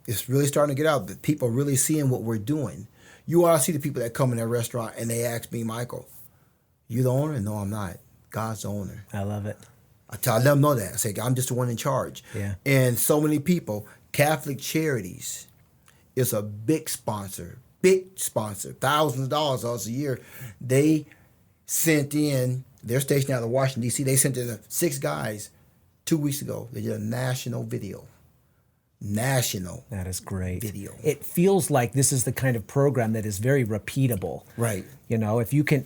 it's really starting to get out. That people are really seeing what we're doing. You ought to see the people that come in that restaurant and they ask me, Michael, you the owner? No, I'm not. God's the owner. I love it. I let them know that. I say, I'm just the one in charge. Yeah. And so many people, Catholic Charities is a big sponsor, thousands of dollars a year. They sent in, they're stationed out of Washington, D.C., they sent in 6 guys 2 weeks ago. They did a national video national. That is great. Video. It feels like this is the kind of program that is very repeatable. Right. You know, if you can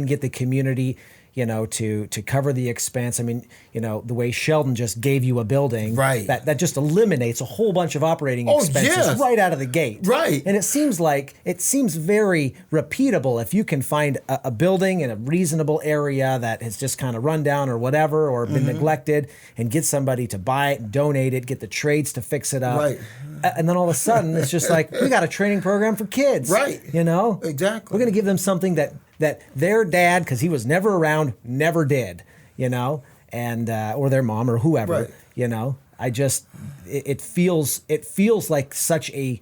get the community, you know, to cover the expense. I mean, you know, the way Sheldon just gave you a building, right, that just eliminates a whole bunch of operating expenses right out of the gate. Right. And it seems very repeatable if you can find a building in a reasonable area that has just kind of run down or whatever, or been neglected, and get somebody to buy it and donate it, get the trades to fix it up. Right. And then all of a sudden it's just like, we got a training program for kids. Right. You know? Exactly. We're going to give them something that their dad, because he was never around, never did, you know, and or their mom or whoever, right, you know. It feels like such a,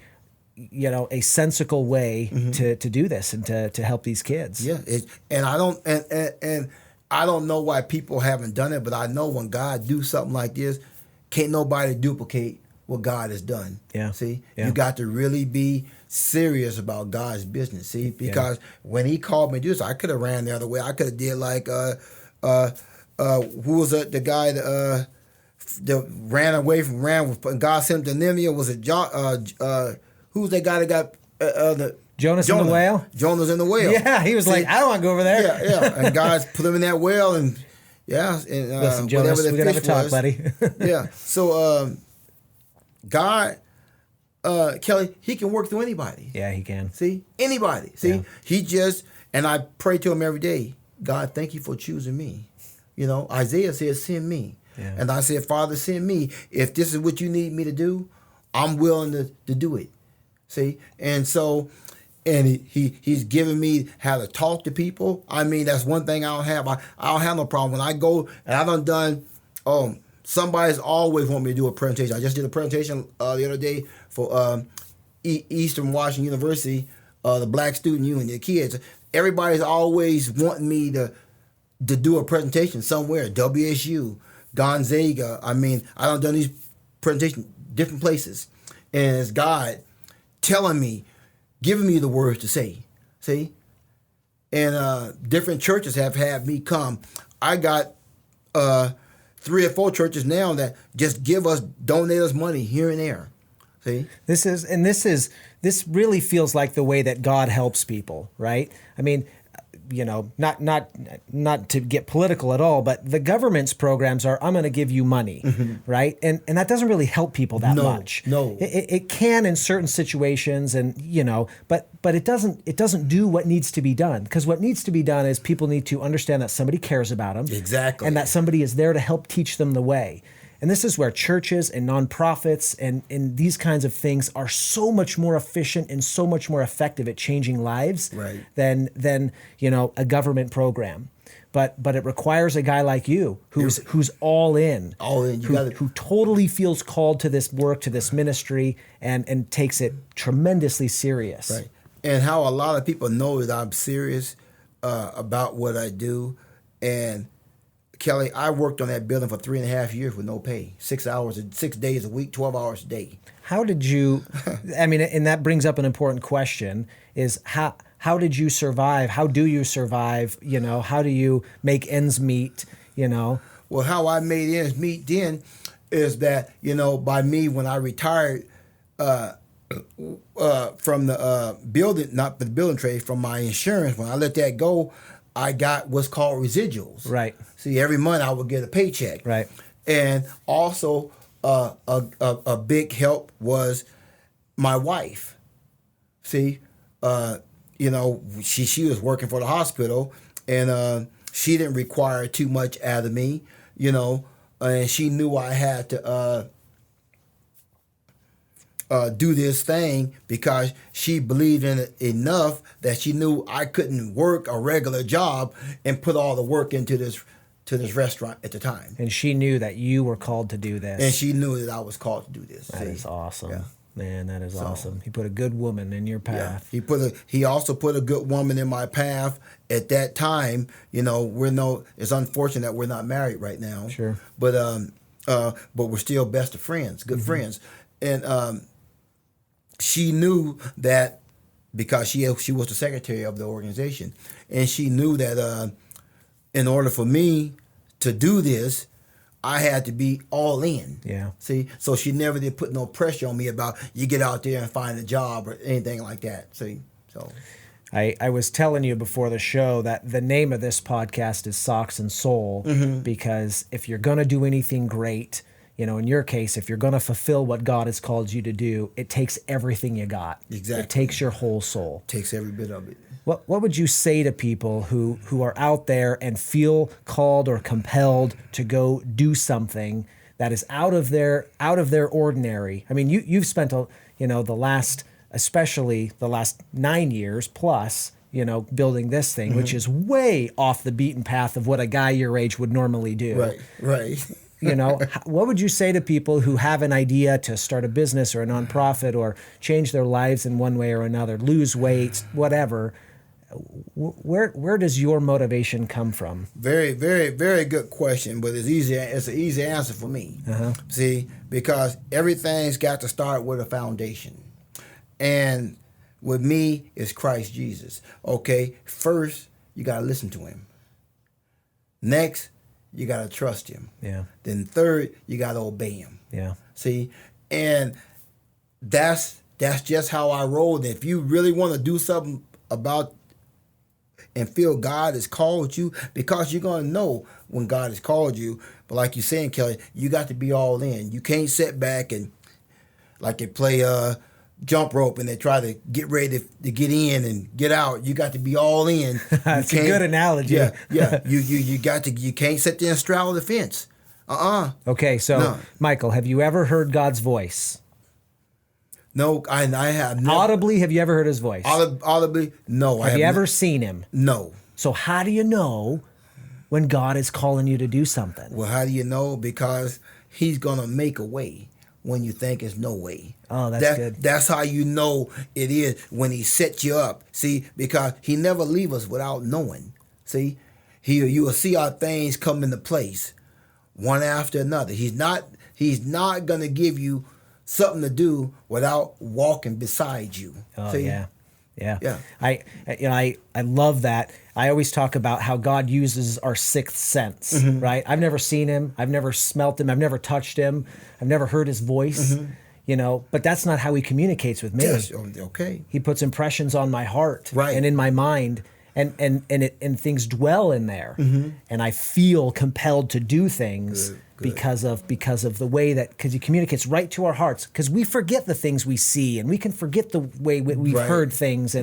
you know, a sensical way to do this and to help these kids. Yeah, and I don't know why people haven't done it, but I know when God do something like this, can't nobody duplicate what God has done. Yeah. See, yeah. You got to really be serious about God's business. See, because when He called me to do this, I could have ran the other way. I could have did like who was the guy that ran away from when God sent him to Nineveh? Was it John? Who's that guy that got the Jonah in the whale? Jonah's in the whale. Yeah, he was like, I don't want to go over there. Yeah. And God put him in that whale, and listen, Jonas, we're gonna have a talk, buddy. Yeah. So God, Kelly, He can work through anybody. Yeah, He can. See, anybody. See, He just, and I pray to Him every day. God, thank You for choosing me. You know, Isaiah said, "Send me." Yeah. And I said, Father, send me. If this is what You need me to do, I'm willing to do it. See, and so. And he's giving me how to talk to people. I mean, that's one thing I don't have. I don't have no problem. When I go, and I done somebody's always want me to do a presentation. I just did a presentation the other day for Eastern Washington University, the Black Student Union, the kids. Everybody's always wanting me to do a presentation somewhere, WSU, Gonzaga. I mean, I done these presentations different places. And it's God telling me, giving me the words to say, see? And different churches have had me come. I got 3 or 4 churches now that just donate us money here and there, see? This really feels like the way that God helps people, right? I mean, you know, not to get political at all, but the government's programs are, I'm going to give you money, right? And that doesn't really help people that much. No, it can in certain situations, and you know, but it doesn't do what needs to be done. Because what needs to be done is people need to understand that somebody cares about them, exactly, and that somebody is there to help teach them the way. And this is where churches and nonprofits and these kinds of things are so much more efficient and so much more effective at changing lives than you know, a government program. But it requires a guy like you who's all in, who totally feels called to this work, to this ministry, and takes it tremendously serious. Right. And how a lot of people know that I'm serious about what I do. And Kelly, I worked on that building for 3.5 years with no pay, 6 days a week, 12 hours a day. How did you? I mean, and that brings up an important question: is how did you survive? How do you survive? You know, how do you make ends meet? You know. Well, how I made ends meet then is that, you know, by me when I retired from the not the building trade, from my insurance, when I let that go, I got what's called residuals. Right. See, every month I would get a paycheck. Right. And also a big help was my wife. See, you know, she was working for the hospital, and she didn't require too much out of me, you know, and she knew I had to do this thing because she believed in it enough that she knew I couldn't work a regular job and put all the work into this restaurant at the time. And she knew that you were called to do this. And she knew that I was called to do this. That is awesome. Yeah. Man, that is awesome. He put a good woman in your path. Yeah. He also put a good woman in my path at that time. You know, it's unfortunate that we're not married right now. Sure. But we're still best of friends, good friends. And she knew that because she was the secretary of the organization, and she knew that in order for me to do this, I had to be all in. Yeah. See, so she never did put no pressure on me about you get out there and find a job or anything like that. See, so. I was telling you before the show that the name of this podcast is Socks and Soul, because if you're going to do anything great, you know, in your case, if you're going to fulfill what God has called you to do, it takes everything you got. Exactly. It takes your whole soul. Takes every bit of it. What would you say to people who are out there and feel called or compelled to go do something that is out of their ordinary? I mean, you've spent especially the last 9 years plus, you know, building this thing, which is way off the beaten path of what a guy your age would normally do. Right. You know, what would you say to people who have an idea to start a business or a nonprofit or change their lives in one way or another, lose weight, whatever? Where does your motivation come from? Very, very, very good question, but it's easy. It's an easy answer for me. See, because everything's got to start with a foundation. And with me, it's Christ Jesus. Okay, first, you got to listen to him. Next, you got to trust him. Yeah. Then third, you got to obey him. Yeah. See, and that's just how I roll. And if you really want to do something about and feel God has called you, because you're going to know when God has called you. But like you're saying, Kelly, you got to be all in. You can't sit back and like they play jump rope and they try to get ready to get in and get out. You got to be all in. That's a good analogy. Yeah. You can't sit there and straddle the fence. Okay, so no. Michael, have you ever heard God's voice? No, I have never. Audibly, have you ever heard his voice? Audibly, no. Have you ever seen him? No. So how do you know when God is calling you to do something? Well, how do you know? Because he's going to make a way when you think there's no way. Oh, that's good. That's how you know it is when he sets you up. See, because he never leaves us without knowing. See, you will see our things come into place one after another. He's not going to give you something to do without walking beside you. Oh, see? Yeah. I love that. I always talk about how God uses our sixth sense, right? I've never seen him. I've never smelt him. I've never touched him. I've never heard his voice, you know, but that's not how he communicates with me. Yes, okay. He puts impressions on my heart right. and in my mind, and things dwell in there. And I feel compelled to do things. Good. Because of the way because he communicates right to our hearts. Because we forget the things we see, and we can forget the way we've heard things,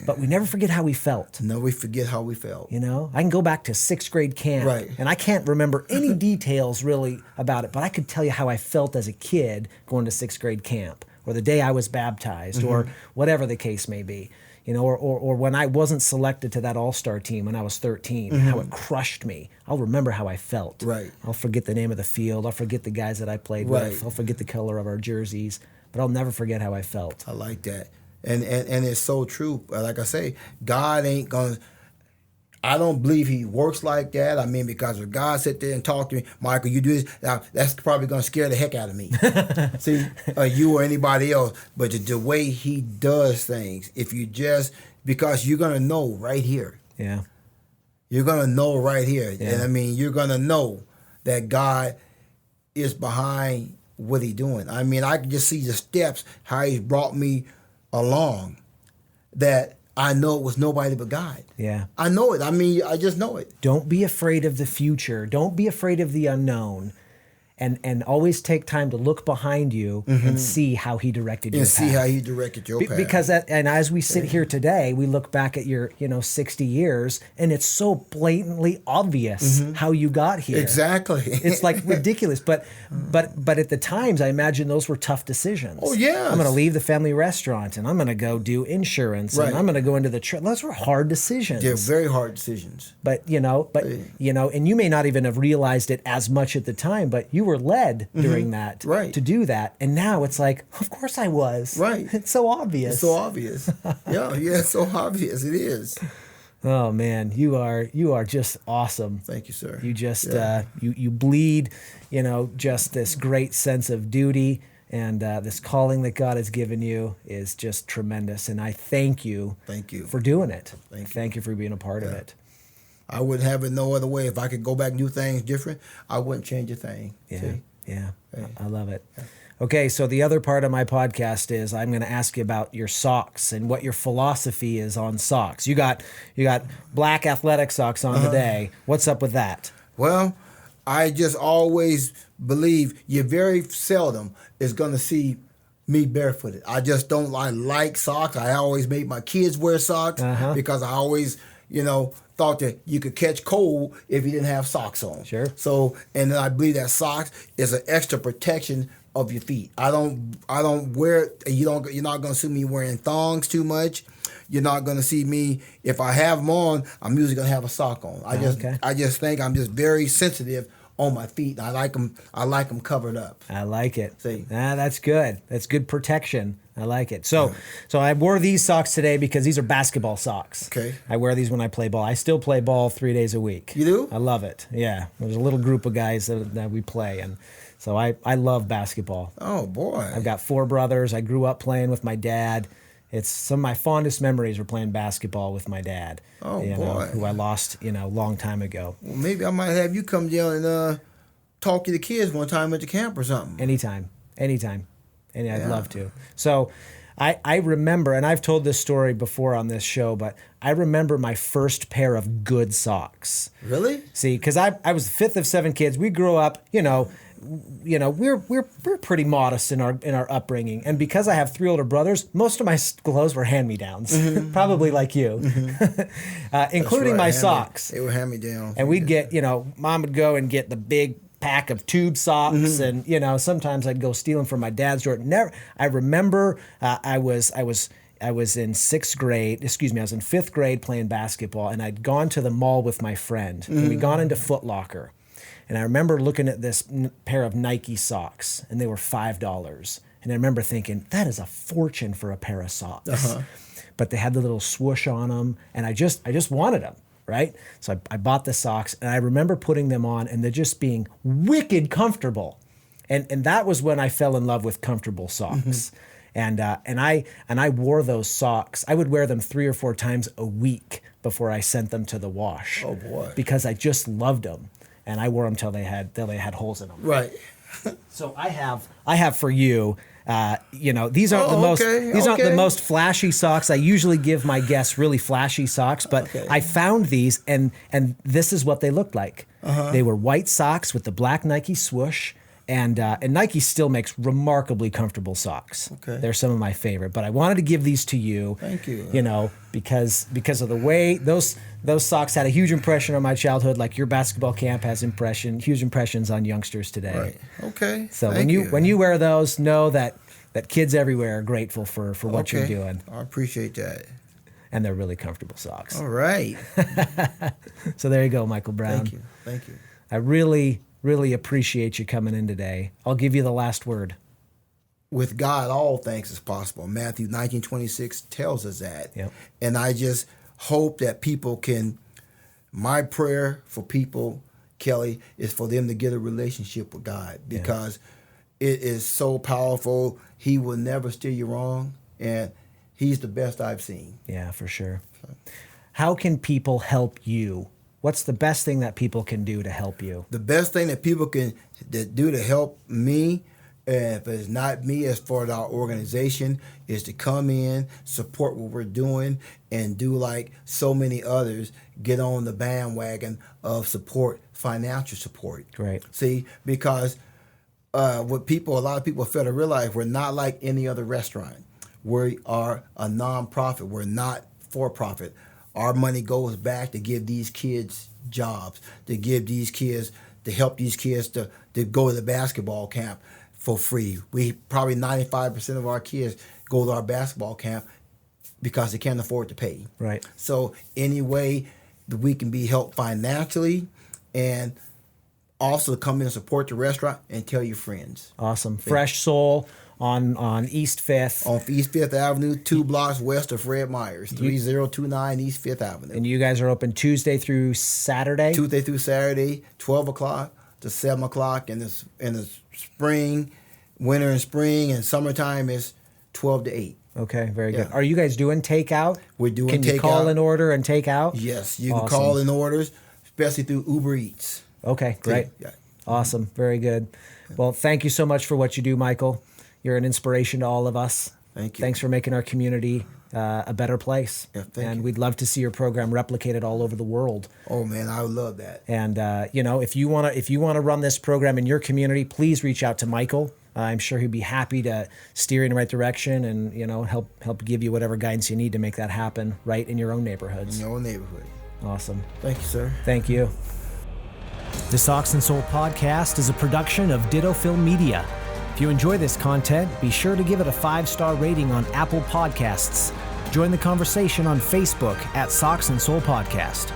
but we never forget how we felt. No, we forget how we felt. You know, I can go back to 6th grade camp, and I can't remember any details really about it, but I could tell you how I felt as a kid going to 6th grade camp, or the day I was baptized, or whatever the case may be. You know, or when I wasn't selected to that all-star team when I was 13, how it crushed me. I'll remember how I felt. Right. I'll forget the name of the field. I'll forget the guys that I played with. I'll forget the color of our jerseys, but I'll never forget how I felt. I like that. And it's so true. Like I say, God ain't going to... I don't believe he works like that. I mean, because if God sit there and talk to me, Michael, you do this, that's probably going to scare the heck out of me. See, you or anybody else. But the way he does things, if you just, because you're going to know right here. Yeah. You're going to know right here. Yeah. And I mean, you're going to know that God is behind what he's doing. I mean, I can just see the steps, how he's brought me along, that I know it was nobody but God. Yeah. I know it. I mean, I just know it. Don't be afraid of the future. Don't be afraid of the unknown. And always take time to look behind you and see how he directed your path. And see how he directed your path. Because and as we sit here today, we look back at your 60 years, and it's so blatantly obvious how you got here. Exactly. It's like ridiculous. But at the times, I imagine those were tough decisions. Oh, yeah. I'm going to leave the family restaurant, and I'm going to go do insurance, and I'm going to go into the those were hard decisions. They're very hard decisions. But and you may not even have realized it as much at the time, but you were led during that to do that. And now it's like, of course I was. Right. It's so obvious. It's so obvious. Yeah, it's so obvious. It is. Oh man, you are just awesome. Thank you, sir. You just you bleed, just this great sense of duty, and this calling that God has given you is just tremendous. And I thank you. Thank you for doing it. Thank you. Thank you for being a part of it. I wouldn't have it no other way. If I could go back and do things different, I wouldn't change a thing. Yeah, See? yeah, I love it. Okay, so the other part of my podcast is I'm going to ask you about your socks and what your philosophy is on socks. You got black athletic socks on today. What's up with that? Well, I just always believe you very seldom is going to see me barefooted. I just don't like socks. I always made my kids wear socks because I always, thought that you could catch cold if you didn't have socks on. Sure. So, and then I believe that socks is an extra protection of your feet. I don't wear. You're not going to see me wearing thongs too much. You're not going to see me, if I have them on, I'm usually going to have a sock on. I just think I'm just very sensitive on my feet. I like them covered up. I like it. See? That's good. That's good protection. I like it. So I wore these socks today because these are basketball socks. Okay. I wear these when I play ball. I still play ball 3 days a week. You do? I love it. Yeah. There's a little group of guys that we play, and so I love basketball. Oh, boy. I've got 4 brothers. I grew up playing with my dad. It's some of my fondest memories were playing basketball with my dad. Oh, boy. Who I lost, a long time ago. Well, maybe I might have you come down and talk to the kids one time at the camp or something. Anytime. And I'd love to. So I remember, and I've told this story before on this show, but I remember my first pair of good socks. Really? See, because I was the 5th of 7 kids. We grew up, we're pretty modest in our upbringing, and because I have 3 older brothers, most of my clothes were hand-me-downs, probably like you, including my socks. They were hand-me-downs, and we'd get, Mom would go and get the big pack of tube socks, and sometimes I'd go steal them from my dad's drawer. I remember I was in 6th grade. I was in 5th grade playing basketball, and I'd gone to the mall with my friend, and we'd gone into Foot Locker. And I remember looking at this pair of Nike socks, and they were $5. And I remember thinking, that is a fortune for a pair of socks. But they had the little swoosh on them, and I just wanted them, right? So I bought the socks, and I remember putting them on, and they're just being wicked comfortable. And that was when I fell in love with comfortable socks. And I wore those socks. I would wear them 3 or 4 times a week before I sent them to the wash. Oh, boy. Because I just loved them. And I wore them till they had holes in them. Right. So I have for you. These aren't the most flashy socks. I usually give my guests really flashy socks, but I found these, and this is what they looked like. They were white socks with the black Nike swoosh. And Nike still makes remarkably comfortable socks. Okay. They're some of my favorite. But I wanted to give these to you. Thank you. Because of the way those socks had a huge impression on my childhood, like your basketball camp has huge impressions on youngsters today. Right. Okay. So when you wear those, know that kids everywhere are grateful for what you're doing. I appreciate that. And they're really comfortable socks. All right. So there you go, Michael Brown. Thank you. I really appreciate you coming in today. I'll give you the last word. With God, all things is possible. Matthew 19:26 tells us that. Yep. And I just hope that people my prayer for people, Kelly, is for them to get a relationship with God, because it is so powerful. He will never steer you wrong, and he's the best I've seen. Yeah, for sure. How can people help you? What's the best thing that people can do to help you? The best thing that people can do to help me, if it's not me, as far as our organization, is to come in, support what we're doing, and do like so many others, get on the bandwagon of support, financial support. Great. See, because a lot of people fail to realize, we're not like any other restaurant. We are a nonprofit. We're not for profit. Our money goes back to give these kids jobs, to help these kids to go to the basketball camp for free. We probably 95% of our kids go to our basketball camp because they can't afford to pay. Right. So any way that we can be helped financially, and also come in and support the restaurant, and tell your friends. Awesome. Fresh Soul on East 5th. On East 5th Avenue, 2 blocks west of Fred Meyer's, 3029 East 5th Avenue. And you guys are open Tuesday through Saturday? Tuesday through Saturday, 12 o'clock to 7 o'clock. In the spring, winter and spring, and summertime is 12 to 8. Okay, very good. Yeah. Are you guys doing takeout? We're doing Can you takeout. call in order and take out? Yes, you can Awesome. call in orders, especially through Uber Eats. Okay, great. Yeah. Awesome. Very good. Well, thank you so much for what you do, Michael. You're an inspiration to all of us. Thank you. Thanks for making our community a better place. Yeah, thank you. We'd love to see your program replicated all over the world. Oh man, I would love that. And if you want to run this program in your community, please reach out to Michael. I'm sure he'd be happy to steer you in the right direction and help give you whatever guidance you need to make that happen right in your own neighborhoods. In your own neighborhood. Awesome. Thank you, sir. Thank you. The Socks and Soul podcast is a production of Ditto Film Media. If you enjoy this content, be sure to give it a 5-star rating on Apple Podcasts. Join the conversation on Facebook at Socks and Soul Podcast.